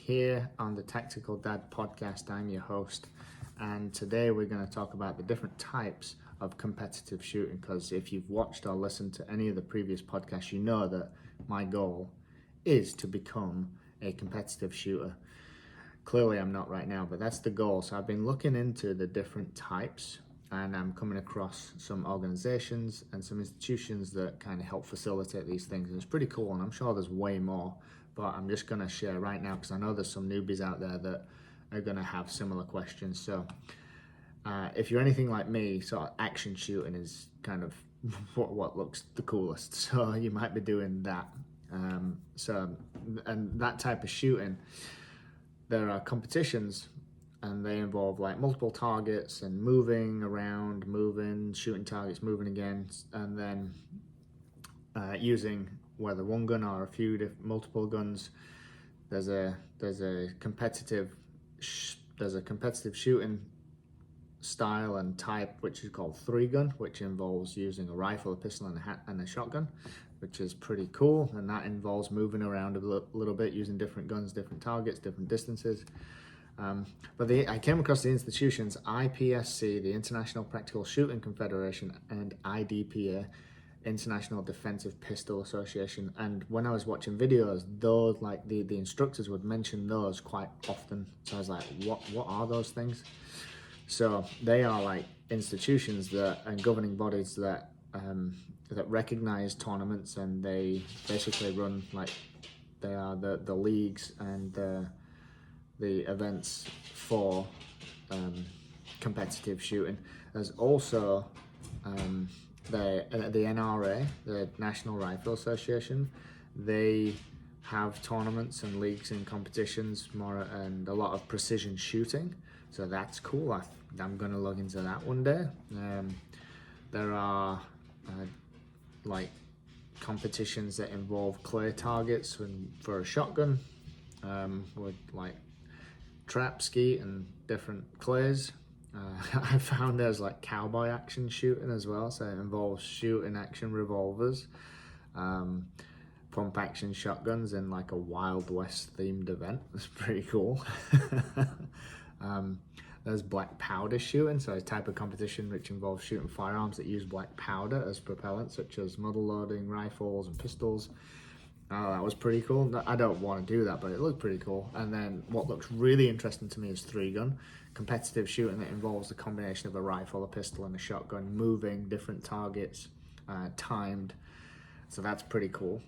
here on the Tactical Dad podcast. I'm your host, and today we're going to talk about the different types of competitive shooting, because if you've watched or listened to any of the previous podcasts, you know that my goal is to become a competitive shooter. Clearly I'm not right now, but that's the goal. So I've been looking into the different types, and I'm coming across some organizations and some institutions that kind of help facilitate these things, and it's pretty cool, and I'm sure there's way more, but I'm just going to share right now because I know there's some newbies out there that are going to have similar questions. So if you're anything like me, sort of action shooting is kind of what looks the coolest, so you might be doing that. And that type of shooting, there are competitions, and they involve like multiple targets and moving around, shooting targets, moving again, and then using whether one gun or multiple guns. There's a competitive shooting style and type which is called 3-gun, which involves using a rifle, a pistol, and a shotgun, which is pretty cool, and that involves moving around a little bit, using different guns, different targets, different distances. But I came across the institutions IPSC, the International Practical Shooting Confederation, and IDPA, International Defensive Pistol Association. And when I was watching videos, those, like the instructors would mention those quite often. So I was like, what are those things? So they are like institutions and governing bodies that recognize tournaments, and they basically run, like, they are the leagues and the events for competitive shooting. There's also the NRA, the National Rifle Association. They have tournaments and leagues and competitions and a lot of precision shooting, so that's cool. I'm going to look into that one day. There are like competitions that involve clear targets for a shotgun, with like trap, skeet, and different clays. I found there's like cowboy action shooting as well, so it involves shooting action revolvers, pump action shotguns in like a Wild West themed event. It's pretty cool. There's black powder shooting, so a type of competition which involves shooting firearms that use black powder as propellant, such as muzzle loading rifles and pistols. That was pretty cool. I don't want to do that, but it looked pretty cool. And then what looks really interesting to me is 3-gun, competitive shooting that involves the combination of a rifle, a pistol, and a shotgun, moving different targets, timed. So that's pretty cool.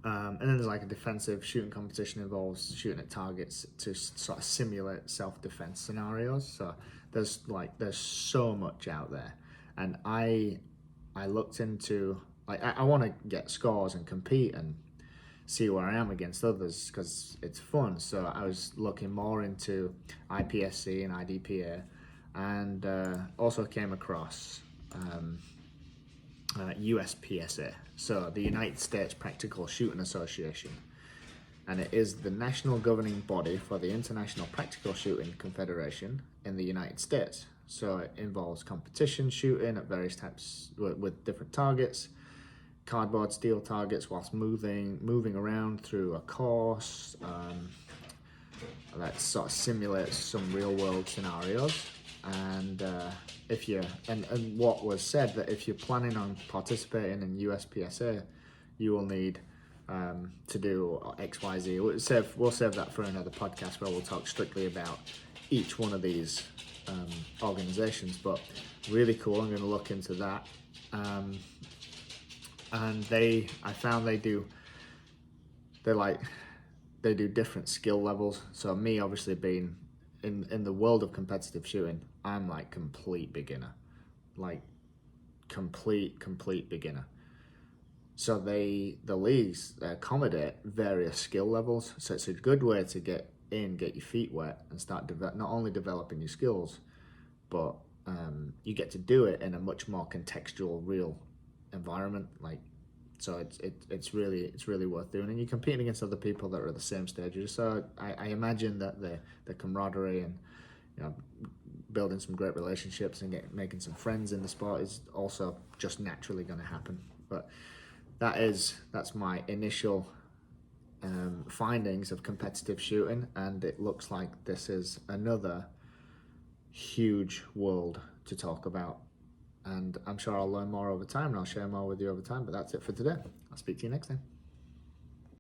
And then there's like a defensive shooting competition, involves shooting at targets to sort of simulate self-defense scenarios. So there's so much out there, and I looked into, like, I want to get scores and compete and see where I am against others because it's fun. So I was looking more into IPSC and IDPA, and also came across USPSA, so the United States Practical Shooting Association, and it is the national governing body for the International Practical Shooting Confederation in the United States. So it involves competition shooting at various types with different targets, cardboard steel targets, whilst moving around through a course that sort of simulates some real world scenarios. And and what was said, that if you're planning on participating in USPSA, you will need to do XYZ. We'll save that for another podcast where we'll talk strictly about each one of these organizations, but really cool. I'm going to look into that. And I found they do different skill levels. So me, obviously, being in the world of competitive shooting, I'm like complete beginner, like complete beginner. So the leagues accommodate various skill levels, so it's a good way to get your feet wet and start not only developing your skills, but you get to do it in a much more contextual, real environment. Like, so it's really worth doing, and you're competing against other people that are at the same stages. So I imagine that the camaraderie and, you know, building some great relationships and making some friends in the sport is also just naturally going to happen. But that's my initial findings of competitive shooting, and it looks like this is another huge world to talk about. And I'm sure I'll learn more over time, and I'll share more with you over time. But that's it for today. I'll speak to you next time.